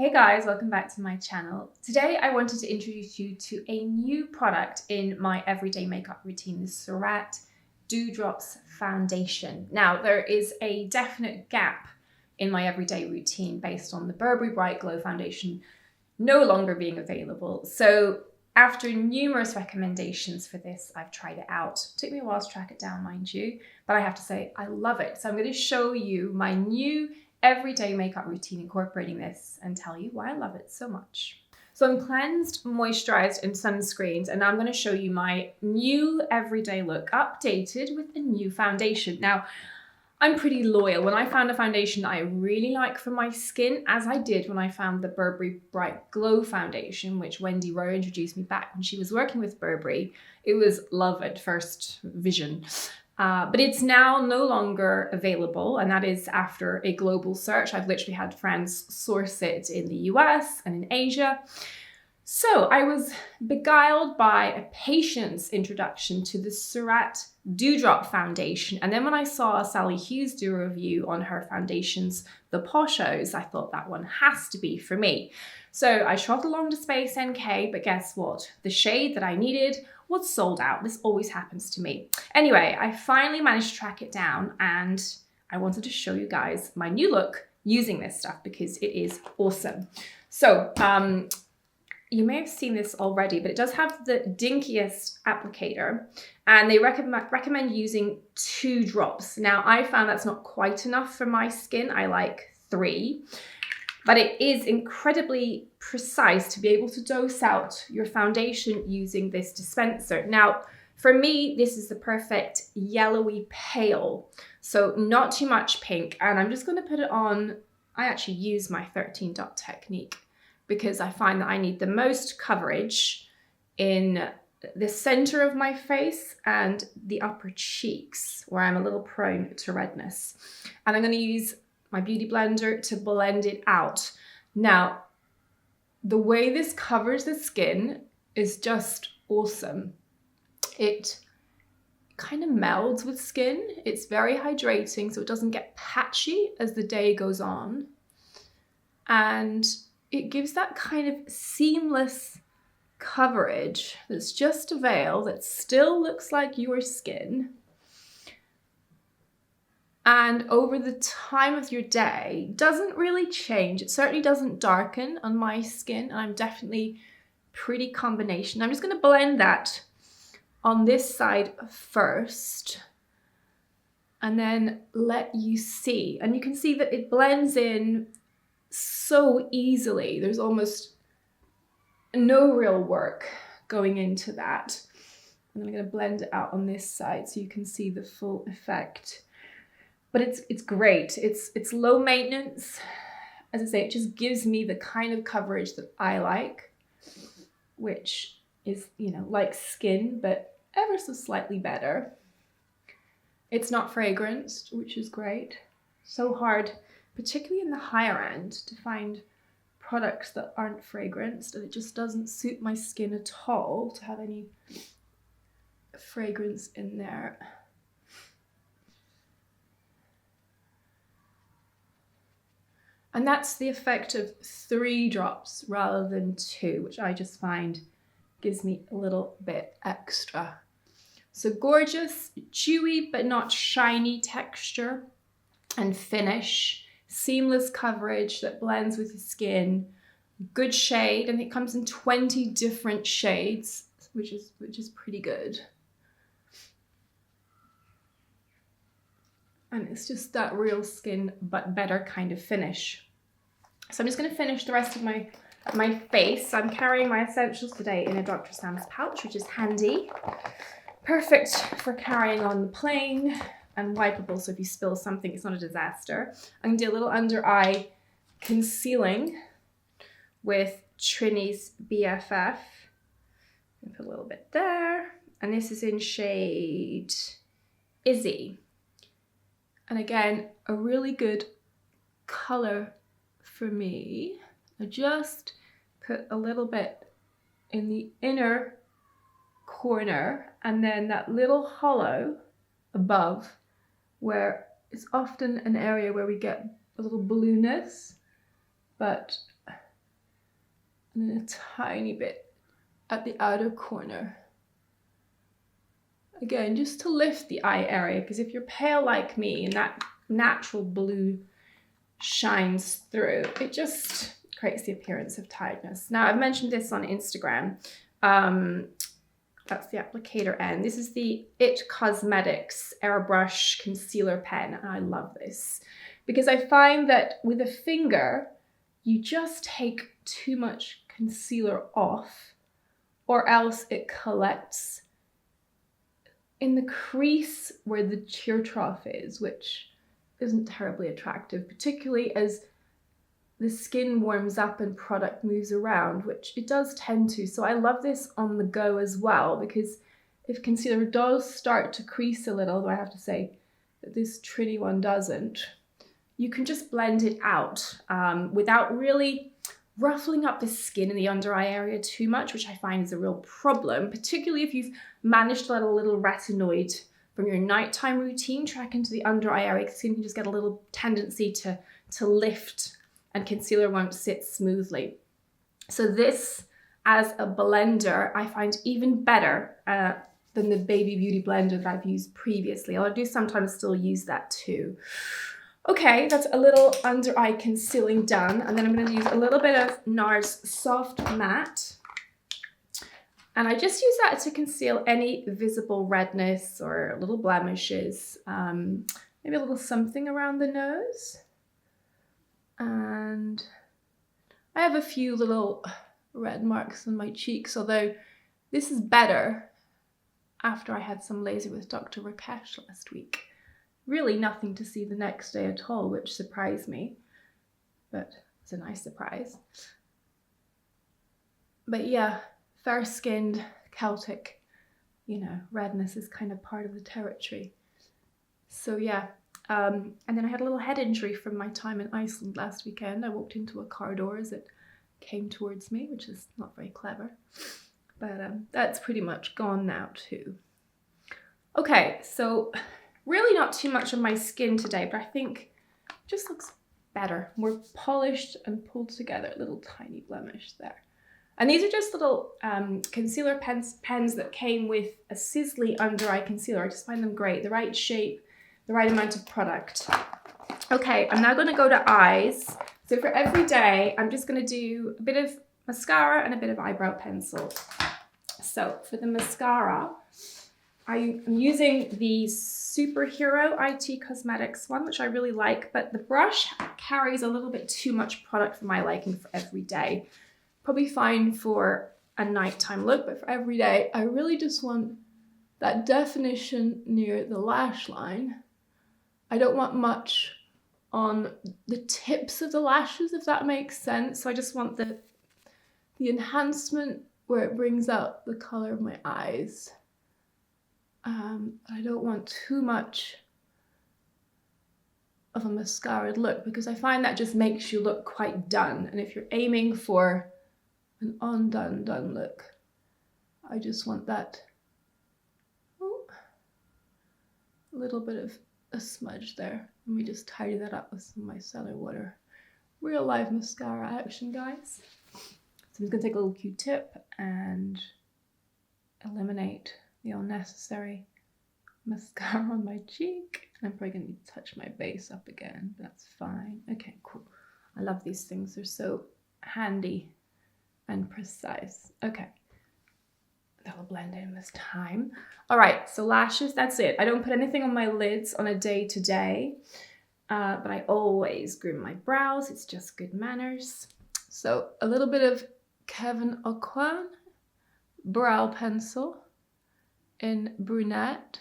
Hey guys, welcome back to my channel. Today I wanted to introduce you to a new product in my everyday makeup routine, the SURRATT Dewdrops Foundation. Now there is a definite gap in my everyday routine based on the Burberry Bright Glow Foundation no longer being available. So after numerous recommendations for this, I've tried it out. It took me a while to track it down, mind you, but I have to say I love it. So I'm going to show you my new everyday makeup routine incorporating this and tell you why I love it so much. So I'm cleansed, moisturized and sunscreened, and now I'm going to show you my new everyday look updated with a new foundation. Now I'm pretty loyal. When I found a foundation that I really like for my skin, as I did when I found the Burberry Bright Glow Foundation, which Wendy Rowe introduced me back when she was working with Burberry, it was love at first vision. But it's now no longer available, and that is after a global search. I've literally had friends source it in the US and in Asia. So I was beguiled by a patient's introduction to the SURRATT Dewdrop Foundation. And then when I saw Sally Hughes do a review on her foundations, the Poshos, I thought that one has to be for me. So I shot along to Space NK, but guess what? The shade that I needed was sold out. This always happens to me. Anyway, I finally managed to track it down and I wanted to show you guys my new look using this stuff because it is awesome. So, you may have seen this already, but it does have the dinkiest applicator and they recommend using 2 drops. Now, I found that's not quite enough for my skin. I like 3, but it is incredibly precise to be able to dose out your foundation using this dispenser. Now, for me, this is the perfect yellowy pale, so not too much pink. And I'm just going to put it on. I actually use my 13 dot technique because I find that I need the most coverage in the center of my face and the upper cheeks where I'm a little prone to redness. And I'm going to use my beauty blender to blend it out. Now, the way this covers the skin is just awesome. It kind of melds with skin. It's very hydrating, so it doesn't get patchy as the day goes on. And it gives that kind of seamless coverage that's just a veil that still looks like your skin. And over the time of your day, doesn't really change. It certainly doesn't darken on my skin. And I'm definitely pretty combination. I'm just going to blend that on this side first and then let you see. And you can see that it blends in so easily. There's almost no real work going into that. And I'm going to blend it out on this side so you can see the full effect. But it's great. It's low maintenance. As I say, it just gives me the kind of coverage that I like, which is, you know, like skin, but ever so slightly better. It's not fragranced, which is great. So hard, particularly in the higher end, to find products that aren't fragranced, and it just doesn't suit my skin at all to have any fragrance in there. And that's the effect of 3 drops rather than 2, which I just find gives me a little bit extra. So gorgeous, chewy but not shiny texture and finish. Seamless coverage that blends with the skin. Good shade, and it comes in 20 different shades, which is pretty good. And it's just that real skin but better kind of finish. So I'm just going to finish the rest of my face. I'm carrying my essentials today in a Dr. Sam's pouch, which is handy. Perfect for carrying on the plane and wipeable, so if you spill something, it's not a disaster. I'm going to do a little under eye concealing with TRINNY's BFF. Put a little bit there. And this is in shade IZZY. And again, a really good color for me. I just put a little bit in the inner corner and then that little hollow above where it's often an area where we get a little blueness, but and then a tiny bit at the outer corner. Again, just to lift the eye area, because if you're pale like me and that natural blue shines through, it just creates the appearance of tiredness. Now, I've mentioned this on Instagram. That's the applicator end. This is the IT Cosmetics Airbrush Concealer Pen, and I love this because I find that with a finger, you just take too much concealer off, or else it collects in the crease where the tear trough is, which isn't terribly attractive, particularly as the skin warms up and product moves around, which it does tend to. So I love this on the go as well, because if concealer does start to crease a little, though I have to say that this TRINNY one doesn't, you can just blend it out without really ruffling up the skin in the under eye area too much, which I find is a real problem, particularly if you've managed to let a little retinoid from your nighttime routine track into the under eye area, because skin can just get a little tendency to lift and concealer won't sit smoothly. So this as a blender, I find even better than the Baby Beauty blender that I've used previously. I do sometimes still use that too. Okay, that's a little under eye concealing done. And then I'm going to use a little bit of NARS Soft Matte. And I just use that to conceal any visible redness or little blemishes. Maybe a little something around the nose. And I have a few little red marks on my cheeks, although this is better after I had some laser with Dr. Rakesh last week. Really nothing to see the next day at all, which surprised me, but it's a nice surprise. But yeah, fair-skinned, Celtic, you know, redness is kind of part of the territory. So yeah, and then I had a little head injury from my time in Iceland last weekend. I walked into a car door as it came towards me, which is not very clever, but that's pretty much gone now too. Okay, so really not too much on my skin today, but I think it just looks better, more polished and pulled together. Little tiny blemish there. And these are just little concealer pens that came with a Sizzly under eye concealer. I just find them great, the right shape, the right amount of product. Okay, I'm now going to go to eyes. So for every day, I'm just going to do a bit of mascara and a bit of eyebrow pencil. So for the mascara, I'm using the Superhero IT Cosmetics one, which I really like, but the brush carries a little bit too much product for my liking for every day. Probably fine for a nighttime look, but for every day, I really just want that definition near the lash line. I don't want much on the tips of the lashes, if that makes sense. So I just want the enhancement where it brings out the color of my eyes. I don't want too much of a mascaraed look, because I find that just makes you look quite done. And if you're aiming for an undone look, I just want that a little bit of a smudge there. Let me just tidy that up with some of my micellar water. Real life mascara action, guys. So I'm just gonna take a little Q-tip and eliminate the unnecessary mascara on my cheek. I'm probably gonna need to touch my base up again. That's fine. Okay, cool. I love these things. They're so handy and precise. Okay, that'll blend in this time. All right, so lashes, that's it. I don't put anything on my lids on a day-to-day, but I always groom my brows. It's just good manners. So a little bit of KEVYN AUCOIN brow pencil in Brunette.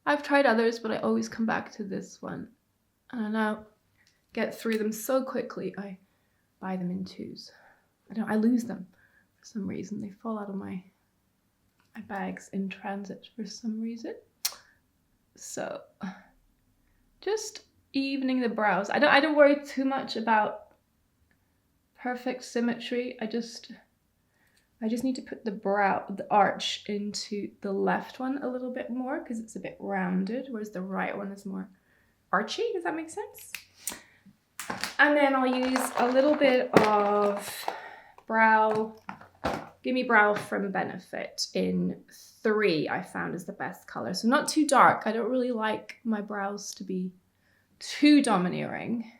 I've tried others, but I always come back to this one. And I now get through them so quickly, I buy them in twos. I lose them for some reason. They fall out of my bags in transit for some reason. So just evening the brows. I don't worry too much about perfect symmetry. I just need to put the arch into the left one a little bit more, because it's a bit rounded, whereas the right one is more archy. Does that make sense? And then I'll use a little bit of brow, Gimme Brow from Benefit in 3 I found is the best color. So not too dark. I don't really like my brows to be too domineering,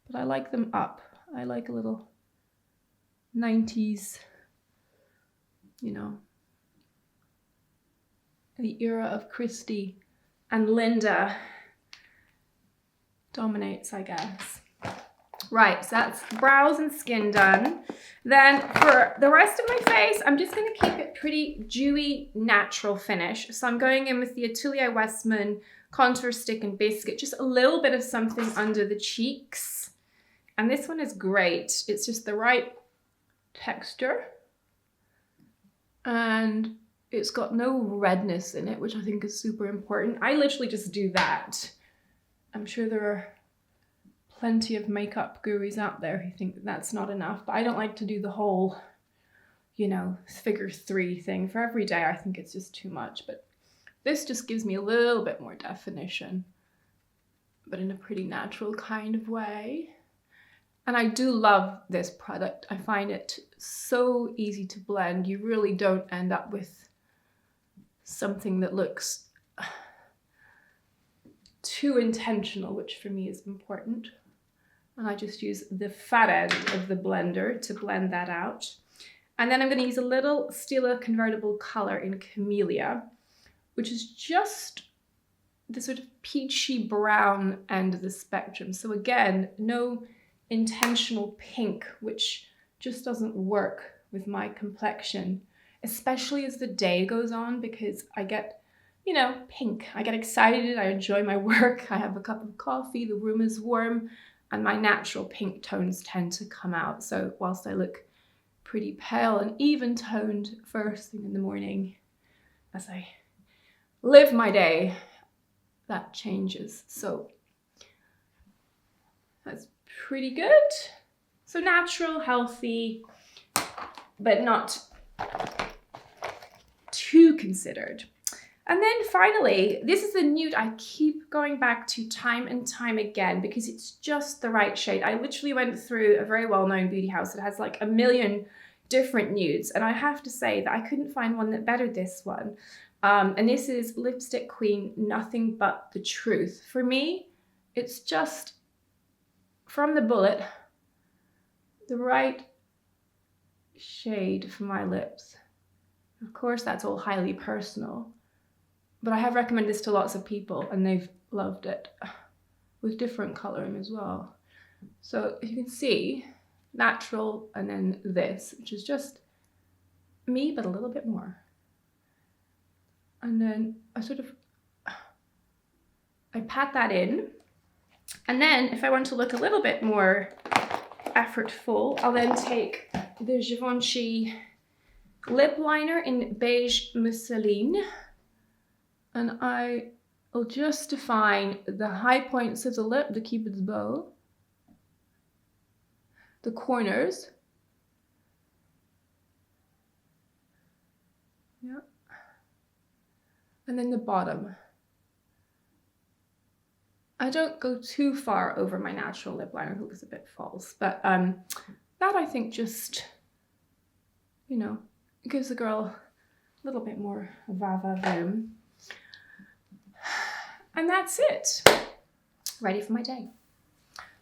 but I like them up. I like a little 90s, you know, the era of Christy and Linda dominates, I guess. Right, so that's brows and skin done. Then for the rest of my face, I'm just going to keep it pretty dewy, natural finish. So I'm going in with the Atelier Westman Contour Stick and Biscuit, just a little bit of something under the cheeks. And this one is great. It's just the right texture. And it's got no redness in it, which I think is super important. I literally just do that. I'm sure there are plenty of makeup gurus out there who think that that's not enough, but I don't like to do the whole, you know, figure 3 thing. For every day, I think it's just too much, but this just gives me a little bit more definition, but in a pretty natural kind of way. And I do love this product. I find it so easy to blend. You really don't end up with something that looks too intentional, which for me is important. And I just use the fat end of the blender to blend that out. And then I'm going to use a little Stila convertible color in Camellia, which is just the sort of peachy brown end of the spectrum. So again, no intentional pink, which just doesn't work with my complexion, especially as the day goes on, because I get, you know, pink. I get excited, I enjoy my work, I have a cup of coffee, the room is warm, and my natural pink tones tend to come out. So whilst I look pretty pale and even toned first thing in the morning, as I live my day, that changes. So that's pretty good. So natural, healthy, but not too considered. And then finally, this is a nude I keep going back to time and time again because it's just the right shade. I literally went through a very well-known beauty house that has like a million different nudes, and I have to say that I couldn't find one that bettered this one. And this is Lipstick Queen Nothing But the Truth. For me, it's just, from the bullet, the right shade for my lips. Of course, that's all highly personal, but I have recommended this to lots of people and they've loved it, with different coloring as well. So you can see, natural, and then this, which is just me, but a little bit more. And then I pat that in. And then if I want to look a little bit more effortful, I'll then take the Givenchy lip liner in Beige Mousseline, and I will just define the high points of the lip, the Cupid's bow, the corners, yeah, and then the bottom. I don't go too far over my natural lip liner, it looks a bit false, but that I think just, you know, gives the girl a little bit more va-va-voom. And that's it. Ready for my day.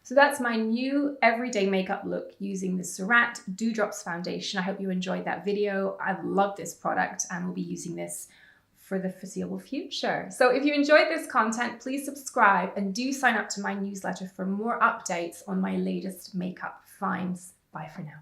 So that's my new everyday makeup look using the SURRATT Dewdrops foundation. I hope you enjoyed that video. I love this product and will be using this for the foreseeable future. So if you enjoyed this content, please subscribe and do sign up to my newsletter for more updates on my latest makeup finds. Bye for now.